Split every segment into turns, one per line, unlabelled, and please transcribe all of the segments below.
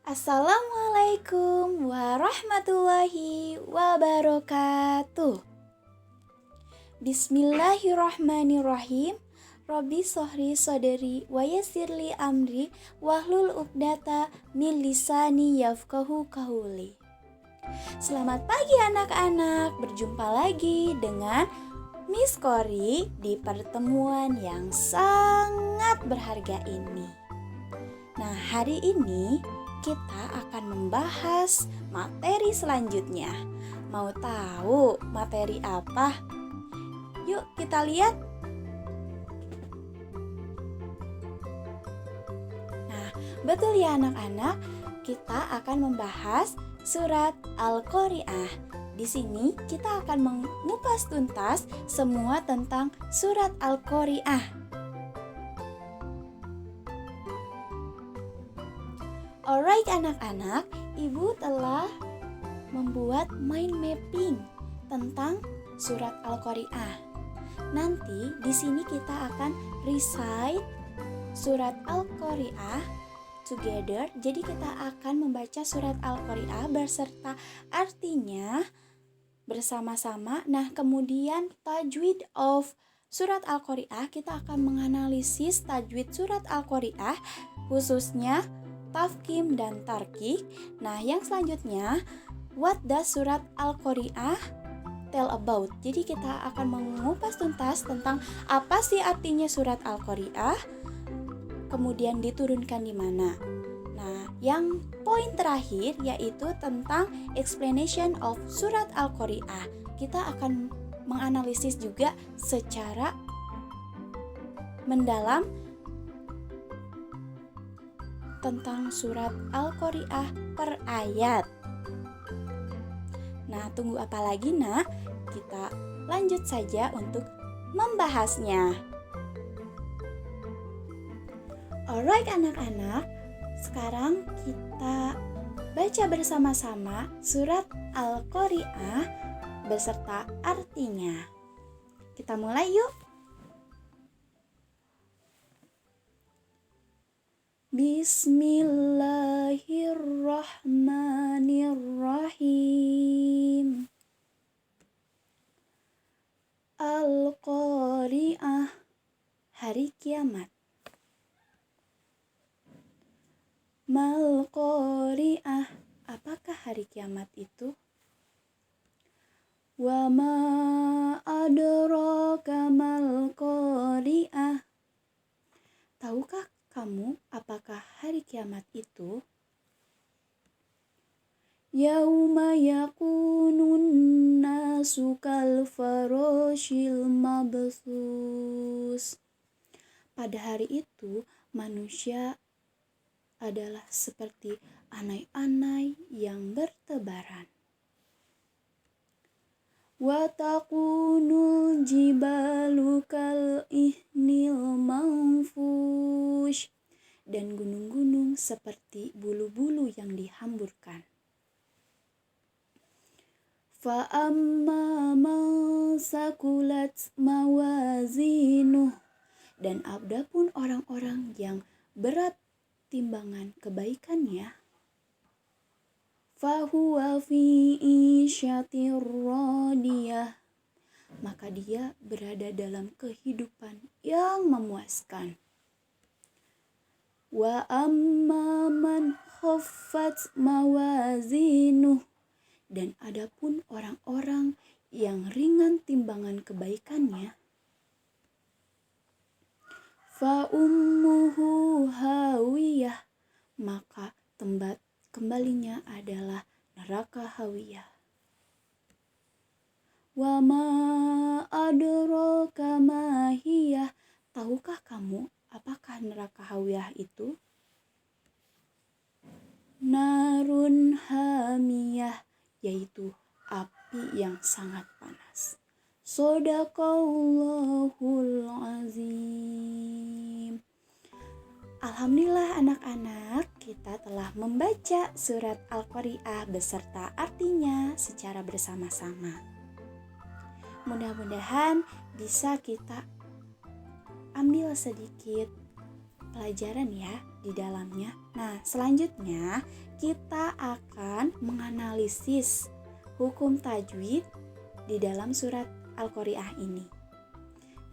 Assalamualaikum warahmatullahi wabarakatuh. Bismillahirrahmanirrahim. Robbi sohri soderi wa yassirli amri wahlul uqdata min lisani yafqahu qawli. Selamat pagi anak-anak, berjumpa lagi dengan Miss Kori di pertemuan yang sangat berharga ini. Nah, hari ini kita akan membahas materi selanjutnya. Mau tahu materi apa? Yuk kita lihat. Nah, betul ya anak-anak, kita akan membahas surat Al-Qari'ah. Di sini kita akan mengupas tuntas semua tentang surat Al-Qari'ah. Alright anak-anak, Ibu telah membuat mind mapping tentang surat Al-Qari'ah. Nanti di sini kita akan recite surat Al-Qari'ah together. Jadi kita akan membaca surat Al-Qari'ah beserta artinya bersama-sama. Nah, kemudian tajwid of surat Al-Qari'ah, kita akan menganalisis tajwid surat Al-Qari'ah khususnya tafkhim dan tarqiq. Nah, yang selanjutnya, what does surat Al-Qari'ah tell about? Jadi kita akan mengupas tuntas tentang apa sih artinya surat Al-Qari'ah, kemudian diturunkan di mana. Nah, yang poin terakhir yaitu tentang explanation of surat Al-Qari'ah. Kita akan menganalisis juga secara mendalam tentang surat Al-Qari'ah per ayat. Nah, tunggu apa lagi nak? Kita lanjut saja untuk membahasnya. Alright anak-anak, sekarang kita baca bersama-sama surat Al-Qari'ah beserta artinya. Kita mulai yuk. Bismillahirrahmanirrahim. Al-Qari'ah, hari kiamat. Mal-Qari'ah, apakah hari kiamat itu? Wa ma adraka mal-Qari'ah, tahukah kamu apakah hari kiamat itu? Yauma yakunun nasu kal farashil mabthus, pada hari itu manusia adalah seperti anai-anai yang bertebaran. Wa takunul jibalu kal ihnil manfush, dan gunung-gunung seperti bulu-bulu yang dihamburkan. Fa amma man sakulat mawazinuh, dan adapun orang-orang yang berat timbangan kebaikannya, fahuwa fi isyatir radiyah, maka dia berada dalam kehidupan yang memuaskan. Wa amma man khaffat mawazinuh, dan adapun orang-orang yang ringan timbangan kebaikannya, fa ummuhu hawiyah, maka tempat kembalinya adalah neraka hawiyah. Wa ma adraka ma hiyah, tahukah kamu apakah neraka hawiyah itu? Narun hamiyah, yaitu api yang sangat panas. Shadaqallahul azim. Alhamdulillah anak-anak, kita telah membaca surat Al-Qari'ah beserta artinya secara bersama-sama. Mudah-mudahan bisa kita ambil sedikit pelajaran ya di di dalamnya. Nah, selanjutnya kita akan menganalisis hukum tajwid di dalam surat Al-Qari'ah ini.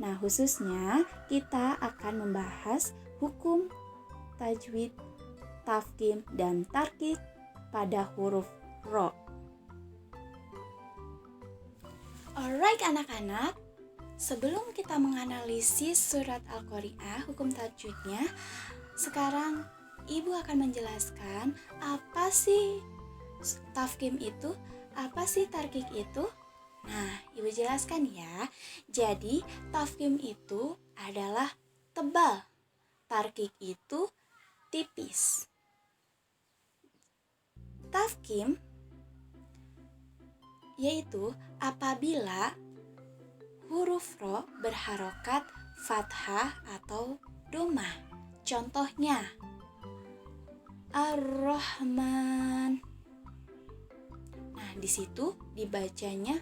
Nah, khususnya kita akan membahas hukum tajwid, tafkhim, dan tarqiq pada huruf ro. Alright anak-anak, sebelum kita menganalisis surat Al-Qari'ah, hukum tajwidnya, sekarang Ibu akan menjelaskan apa sih tafkhim itu, apa sih tarqiq itu. Nah, Ibu jelaskan ya. Jadi, tafkhim itu adalah tebal, tarqiq itu tipis. Tafkhim yaitu apabila huruf ro berharokat fathah atau dhammah. Contohnya Ar-Rahman. Nah, di situ dibacanya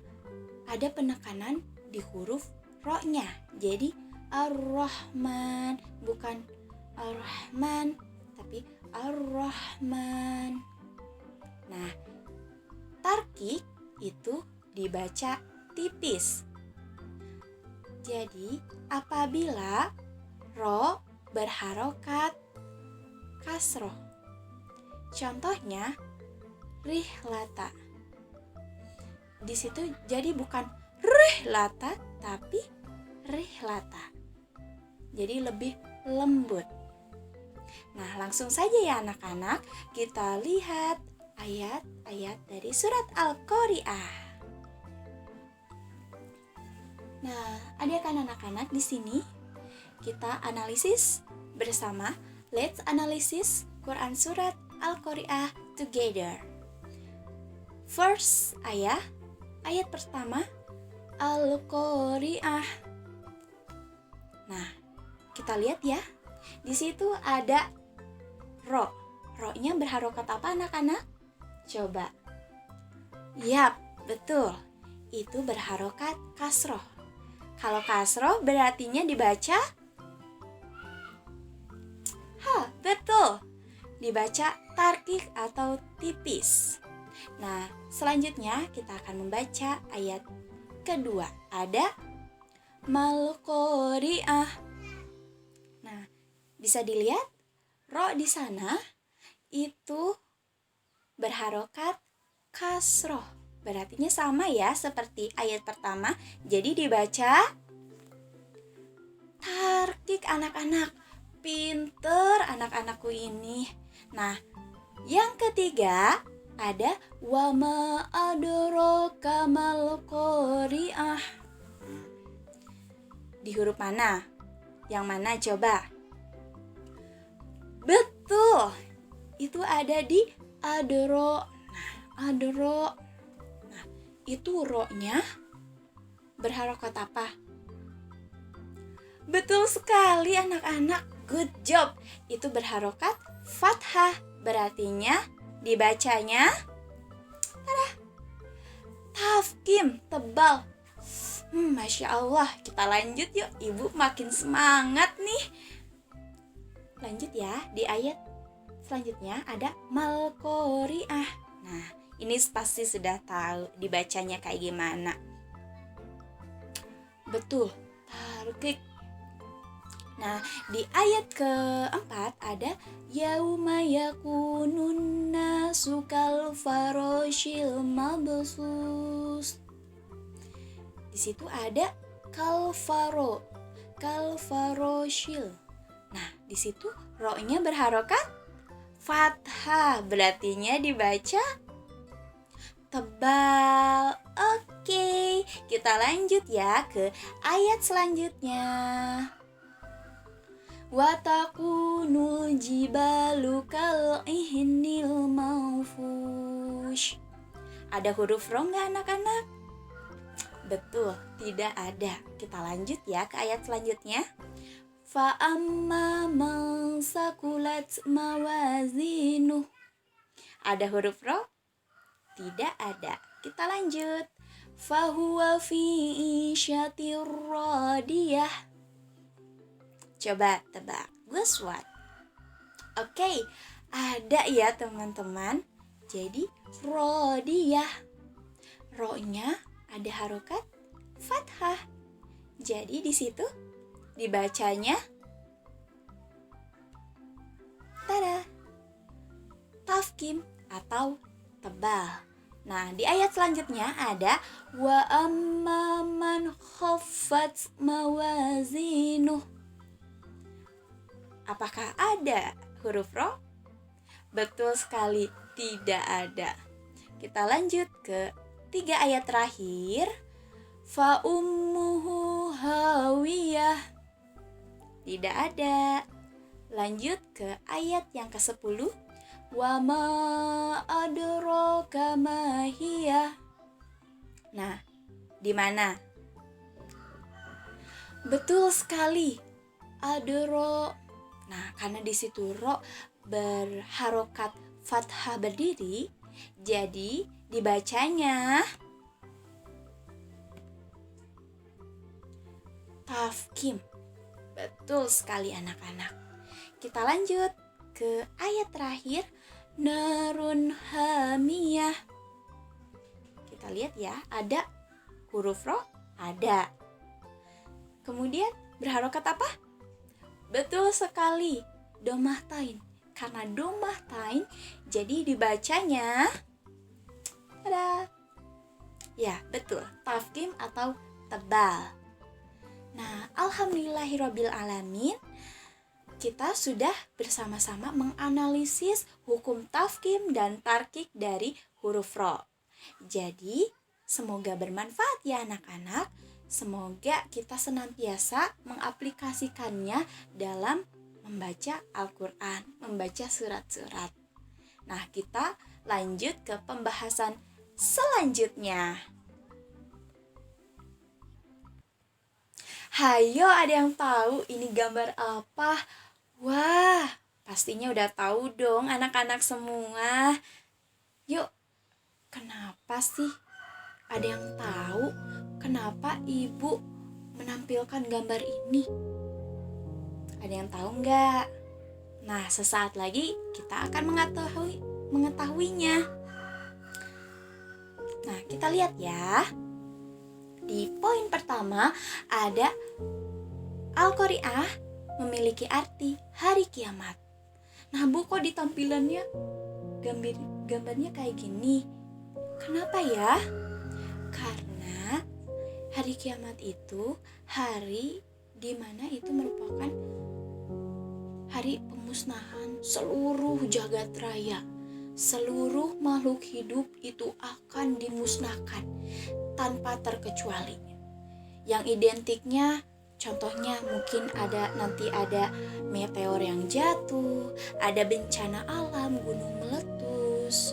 ada penekanan di huruf ro-nya. Jadi Ar-Rahman, bukan Ar-Rahman, tapi Ar-Rahman. Nah, tarqiq itu dibaca tipis. Jadi, apabila ro berharokat kasroh. Contohnya rihlata. Di situ jadi bukan rihlata tapi rihlata. Jadi lebih lembut. Nah, langsung saja ya anak-anak, kita lihat ayat-ayat dari surat Al-Qari'ah. Nah, adik-adik anak-anak di sini kita analisis bersama. Let's analysis Quran surat Al-Qari'ah together. First ayat pertama Al-Qari'ah. Nah, kita lihat ya. Di situ ada ro. Ro-nya berharokat apa anak-anak? Coba. Yap, betul. Itu berharokat kasroh. Kalau kasroh berartinya dibaca betul. Dibaca tarqiq atau tipis. Nah, selanjutnya kita akan membaca ayat kedua. Ada Mal-Qari'ah. Nah, bisa dilihat ro di sana itu berharokat kasroh. Berartinya sama ya seperti ayat pertama. Jadi dibaca tarqiq anak-anak. Pinter anak-anakku ini. Nah, yang ketiga ada wa ma adraka mal qari'ah. Di huruf mana? Yang mana coba? Betul. Itu ada di adro. Nah, adro. Nah, itu ro-nya berharokat apa? Betul sekali anak-anak. Good job. Itu berharokat fathah. Berartinya dibacanya tafkhim, tebal. Masya Allah. Kita lanjut yuk. Ibu makin semangat nih. Lanjut ya. Di ayat selanjutnya ada Mal-Qari'ah. Nah, ini pasti sudah tahu dibacanya kayak gimana. Betul. Tarqiq. Nah, di ayat keempat ada yauma yakunun nasu kal farashil mabsus. Di situ ada kal faroshil. Nah, di situ ro-nya berharokat fathah, berartinya dibaca tebal. Oke, kita lanjut ya ke ayat selanjutnya. Wa takunul jibalu kal ihnil manfush. Ada huruf ro nggak anak-anak? Betul, tidak ada. Kita lanjut ya ke ayat selanjutnya. Fa amma man sakulat mawazinuh. Ada huruf ro? Tidak ada. Kita lanjut. Fa huwa fi isyatir radiyah. Coba tebak. Guess what? Oke, ada ya teman-teman. Jadi rodiyah. Ro-nya ada harokat fathah. Jadi di situ dibacanya tada, tafkim atau tebal. Nah, di ayat selanjutnya ada wa amman khaffat mawazinuh. Apakah ada huruf ro? Betul sekali, tidak ada. Kita lanjut ke 3 ayat terakhir. Fa ummuhu hawiyah. Tidak ada. Lanjut ke ayat yang ke-10. Wa ma adraka ma hiya. Nah, di mana? Betul sekali. Adro. Nah, karena di situ ro berharokat fathah berdiri, jadi dibacanya tafkim. Betul sekali anak-anak. Kita lanjut ke ayat terakhir, narun hamiyah. Kita lihat ya, ada huruf ro, ada. Kemudian berharokat apa? Betul sekali, domahtain. Karena domahtain, jadi dibacanya ada. Ya, betul, tafkim atau tebal. Nah, alhamdulillahirabbil alamin, kita sudah bersama-sama menganalisis hukum tafkim dan tarkik dari huruf ro. Jadi, semoga bermanfaat ya anak-anak. Semoga kita senantiasa mengaplikasikannya dalam membaca Al-Quran, membaca surat-surat. Nah, kita lanjut ke pembahasan selanjutnya. Hayo, ada yang tahu ini gambar apa? Wah, pastinya udah tahu dong anak-anak semua. Yuk, kenapa sih? Ada yang tahu kenapa ibu menampilkan gambar ini? Ada yang tahu nggak? Nah, sesaat lagi kita akan mengetahuinya. Nah, kita lihat ya. Di poin pertama ada Al-Qari'ah memiliki arti hari kiamat. Nah, Bu, kok di tampilannya gambarnya kayak gini? Kenapa ya? Karena hari kiamat itu hari di mana itu merupakan hari pemusnahan seluruh jagat raya. Seluruh makhluk hidup itu akan dimusnahkan tanpa terkecuali. Yang identiknya contohnya mungkin nanti ada meteor yang jatuh, ada bencana alam, gunung meletus,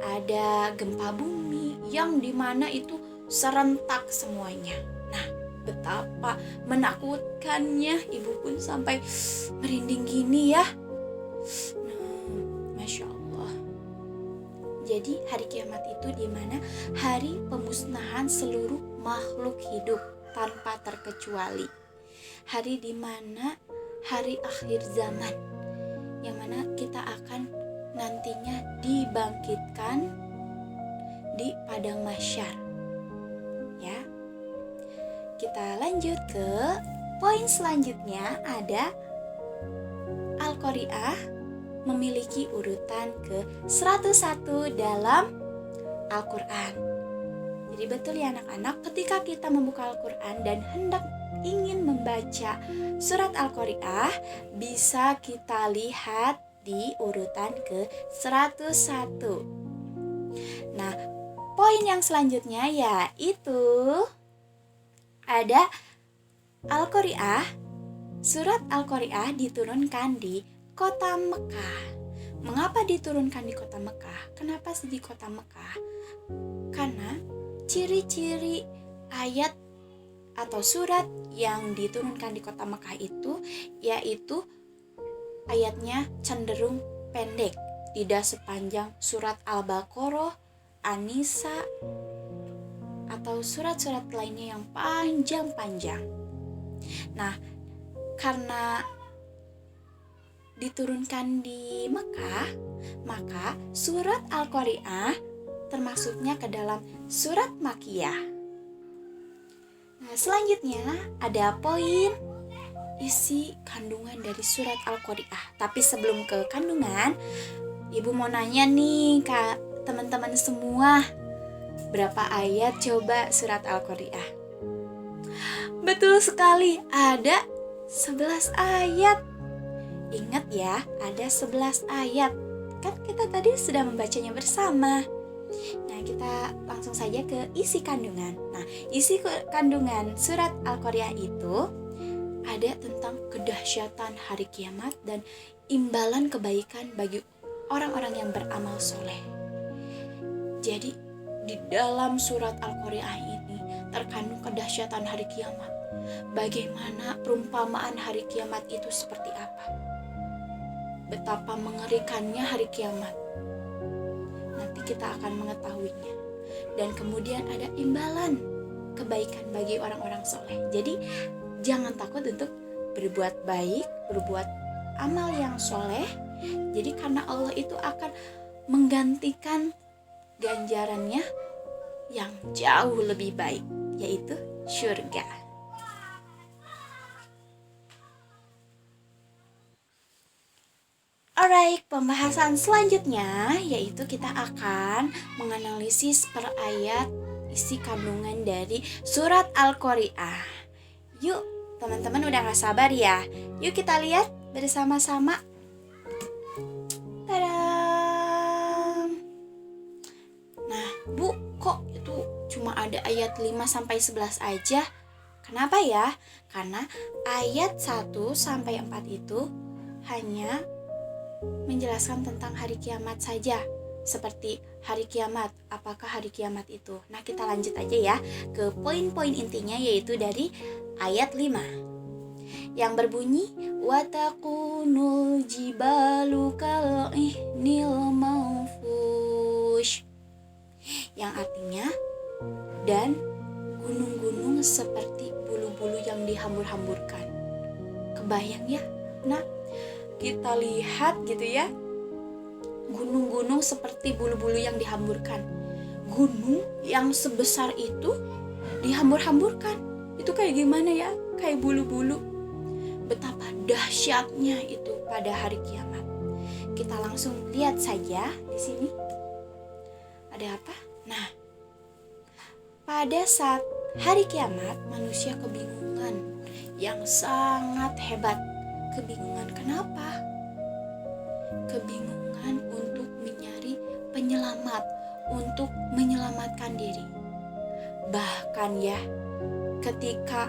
ada gempa bumi yang dimana itu serentak semuanya. Nah, betapa menakutkannya, ibu pun sampai merinding gini ya. Nah, Masya Allah. Jadi hari kiamat itu dimana hari pemusnahan seluruh makhluk hidup tanpa terkecuali. Hari dimana hari akhir zaman, yang mana kita akan nantinya dibangkitkan di padang mahsyar. Ya. Kita lanjut ke poin selanjutnya, ada Al-Qari'ah memiliki urutan ke-101 dalam Al-Quran. Jadi betul ya anak-anak, ketika kita membuka Al-Quran dan hendak ingin membaca surat Al-Qari'ah, bisa kita lihat di urutan ke-101. Nah, poin yang selanjutnya yaitu ada Al-Qari'ah. Surat Al-Qari'ah diturunkan di kota Mekah. Mengapa diturunkan di kota Mekah? Kenapa sih di kota Mekah? Karena ciri-ciri ayat atau surat yang diturunkan di kota Mekah itu yaitu ayatnya cenderung pendek, tidak sepanjang surat Al-Baqarah, An-Nisa, atau surat-surat lainnya yang panjang-panjang. Nah, karena diturunkan di Mekah, maka surat Al-Qari'ah termasuknya ke dalam surat Makkiyah. Nah, selanjutnya ada poin isi kandungan dari surat Al-Qari'ah. Tapi sebelum ke kandungan, Ibu mau nanya nih ke teman-teman semua, berapa ayat coba surat Al-Qari'ah? Betul sekali, ada 11 ayat. Ingat ya, ada 11 ayat. Kan kita tadi sudah membacanya bersama. Nah, kita langsung saja ke isi kandungan. Nah, isi kandungan surat Al-Qari'ah itu ada tentang kedahsyatan hari kiamat dan imbalan kebaikan bagi orang-orang yang beramal soleh. Jadi, di dalam surat Al-Qari'ah ini terkandung kedahsyatan hari kiamat. Bagaimana perumpamaan hari kiamat itu seperti apa? Betapa mengerikannya hari kiamat. Nanti kita akan mengetahuinya. Dan kemudian ada imbalan kebaikan bagi orang-orang soleh. Jadi jangan takut untuk berbuat baik, berbuat amal yang soleh. Jadi karena Allah itu akan menggantikan ganjarannya yang jauh lebih baik, yaitu syurga. Alright, pembahasan selanjutnya yaitu kita akan menganalisis per ayat isi kandungan dari surat Al-Qari'ah. Yuk, teman-teman udah gak sabar ya? Yuk kita lihat bersama-sama. Tadam! Nah, Bu, kok itu cuma ada ayat 5-11 aja? Kenapa ya? Karena ayat 1-4 itu hanya menjelaskan tentang hari kiamat saja. Seperti hari kiamat, apakah hari kiamat itu? Nah, kita lanjut aja ya ke poin-poin intinya, yaitu dari ayat 5 yang berbunyi watakunul jibalu kal'ihnil manfush, yang artinya dan gunung-gunung seperti bulu-bulu yang dihambur-hamburkan. Kebayang ya? Nah, kita lihat gitu ya, gunung-gunung seperti bulu-bulu yang dihamburkan. Gunung yang sebesar itu dihambur-hamburkan. Itu kayak gimana ya? Kayak bulu-bulu. Betapa dahsyatnya itu pada hari kiamat. Kita langsung lihat saja di sini. Ada apa? Nah, pada saat hari kiamat manusia kebingungan yang sangat hebat. Kebingungan kenapa? Kebingungan untuk mencari penyelamat, untuk menyelamatkan diri. Bahkan ya, ketika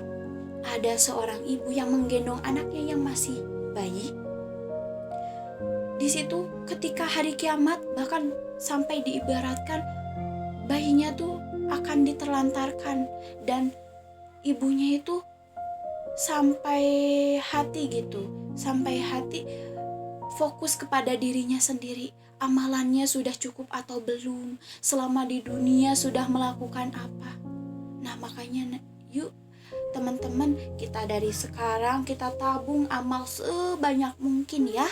ada seorang ibu yang menggendong anaknya yang masih bayi, di situ ketika hari kiamat bahkan sampai diibaratkan bayinya tuh akan diterlantarkan dan ibunya itu sampai hati fokus kepada dirinya sendiri. Amalannya sudah cukup atau belum? Selama di dunia sudah melakukan apa? Nah, makanya yuk teman-teman, kita dari sekarang kita tabung amal sebanyak mungkin ya.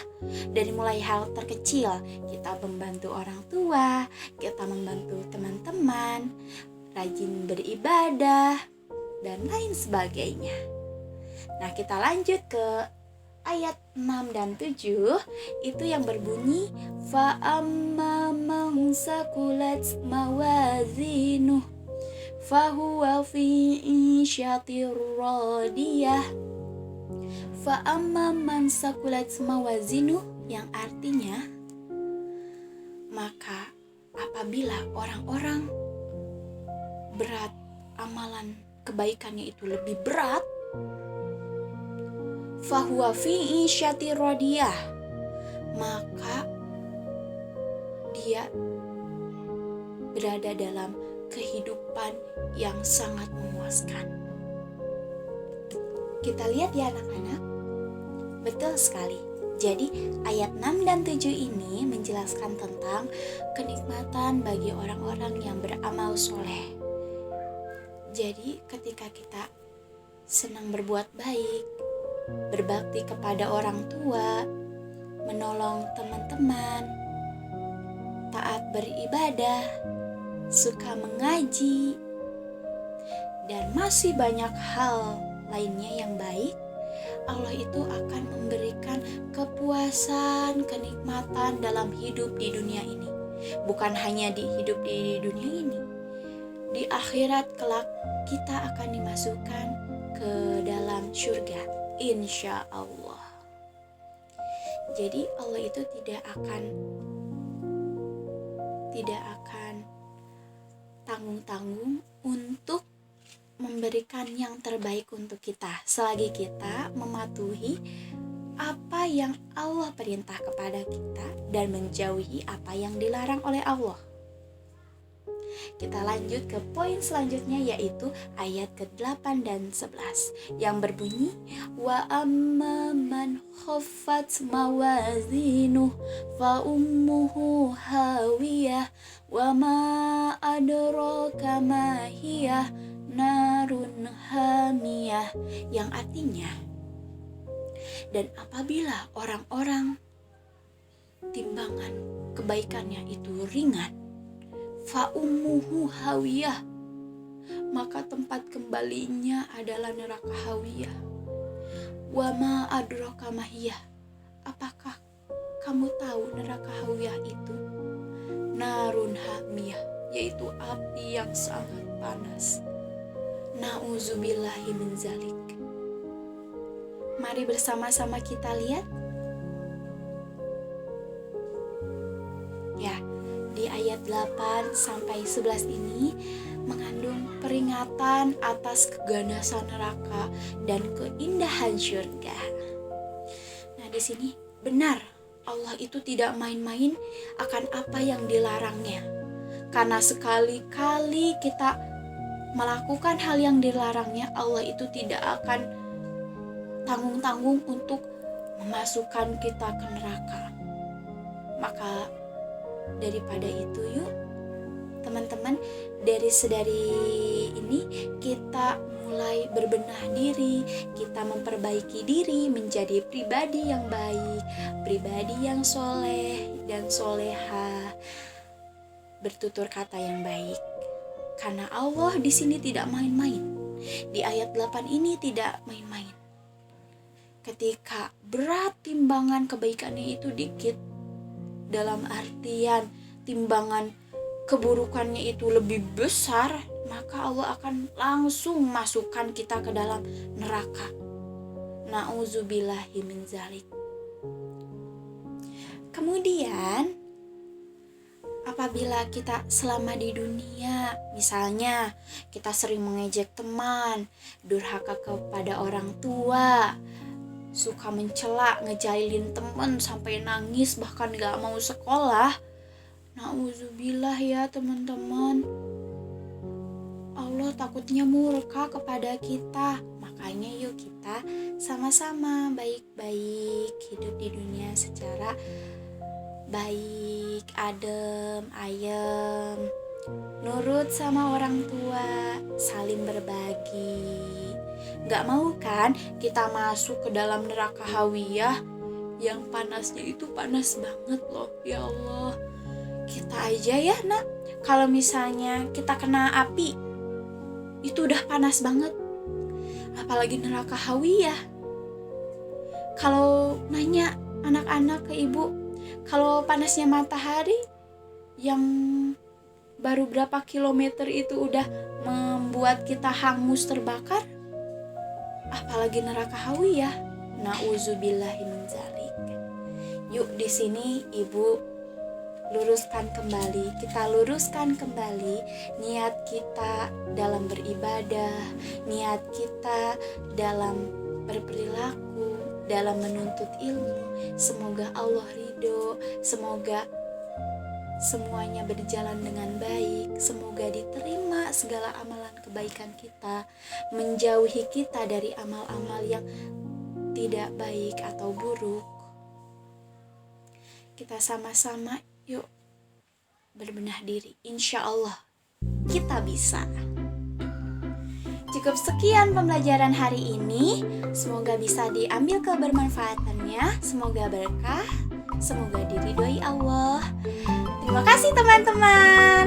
Dari mulai hal terkecil, kita membantu orang tua, kita membantu teman-teman, rajin beribadah, dan lain sebagainya. Nah, kita lanjut ke ayat 6 dan 7, itu yang berbunyi fa amma man saqulat mawazinuh fahuwa fi isyatir radiyah. Fa amma man saqulat mawazinuh, yang artinya maka apabila orang-orang berat amalan kebaikannya itu lebih berat, fahuwa fi isyatir radiyah, maka dia berada dalam kehidupan yang sangat memuaskan. Kita lihat ya anak-anak, betul sekali. Jadi ayat 6 dan 7 ini menjelaskan tentang kenikmatan bagi orang-orang yang beramal soleh. Jadi ketika kita senang berbuat baik, berbakti kepada orang tua, menolong teman-teman, taat beribadah, suka mengaji, dan masih banyak hal lainnya yang baik, Allah itu akan memberikan kepuasan, kenikmatan dalam hidup di dunia ini. Bukan hanya di hidup di dunia ini, di akhirat kelak kita akan dimasukkan ke dalam surga, insya Allah. Jadi Allah itu tidak akan tanggung-tanggung untuk memberikan yang terbaik untuk kita selagi kita mematuhi apa yang Allah perintah kepada kita dan menjauhi apa yang dilarang oleh Allah. Kita lanjut ke poin selanjutnya, yaitu ayat ke-8 dan 11 yang berbunyi, wa amma man khaffat mawazinuh fa ummuhu hawiyah wa ma adraka ma hiyah narun hamiyah, yang artinya, dan apabila orang-orang timbangan kebaikannya itu ringan, fa ummuhu hawiyah, maka tempat kembalinya adalah neraka hawiyah. Wa ma adraka mahiyah, apakah kamu tahu neraka hawiyah itu? Narun hamiyah, yaitu api yang sangat panas. Na'udzubillahi min zalik. Mari bersama-sama kita lihat. Ya, di ayat 8 sampai 11 ini mengandung peringatan atas keganasan neraka dan keindahan surga. Nah, di sini benar Allah itu tidak main-main akan apa yang dilarangnya. Karena sekali-kali kita melakukan hal yang dilarangnya, Allah itu tidak akan tanggung-tanggung untuk memasukkan kita ke neraka. Maka daripada itu, yuk teman-teman, dari ini kita mulai berbenah diri, kita memperbaiki diri menjadi pribadi yang baik, pribadi yang soleh dan soleha, bertutur kata yang baik. Karena Allah di sini tidak main-main. Di ayat 8 ini tidak main-main. Ketika berat timbangan kebaikannya itu dikit, dalam artian timbangan keburukannya itu lebih besar, maka Allah akan langsung masukkan kita ke dalam neraka. Na'udzubillahi min zalik. Kemudian apabila kita selama di dunia, misalnya kita sering mengejek teman, durhaka kepada orang tua, suka mencela, ngejailin teman sampai nangis bahkan gak mau sekolah, na'udzubillah ya teman-teman, Allah takutnya murka kepada kita. Makanya yuk kita sama-sama baik-baik hidup di dunia secara baik, adem, ayem, nurut sama orang tua, saling berbagi. Gak mau kan kita masuk ke dalam neraka hawiyah yang panasnya itu panas banget loh. Ya Allah, kita aja ya nak, kalau misalnya kita kena api itu udah panas banget, apalagi neraka hawiyah. Kalau nanya anak-anak ke ibu, kalau panasnya matahari yang baru berapa kilometer itu udah membuat kita hangus terbakar, apalagi neraka hawiyah. Na'udzubillahi min zalik. Yuk di sini ibu luruskan kembali, kita luruskan kembali niat kita dalam beribadah, niat kita dalam berperilaku, dalam menuntut ilmu. Semoga Allah ridho, semoga semuanya berjalan dengan baik, semoga diterima segala amalan kebaikan kita, menjauhi kita dari amal-amal yang tidak baik atau buruk. Kita sama-sama yuk berbenah diri, insya Allah kita bisa. Cukup sekian pembelajaran hari ini, semoga bisa diambil kebermanfaatannya, semoga berkah. semoga diridhoi Allah. Terima kasih teman-teman.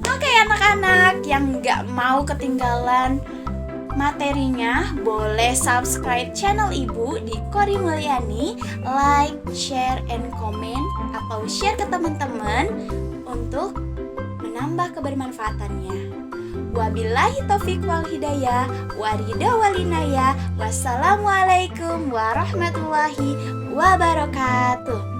Oke anak-anak yang gak mau ketinggalan materinya, boleh subscribe channel Ibu di Kori Mulyani, like, share, and comment, atau share ke teman-teman untuk menambah kebermanfaatannya. Wabillahi taufiq wal hidayah, waridha walinaya. Wassalamualaikum warahmatullahi wabarakatuh.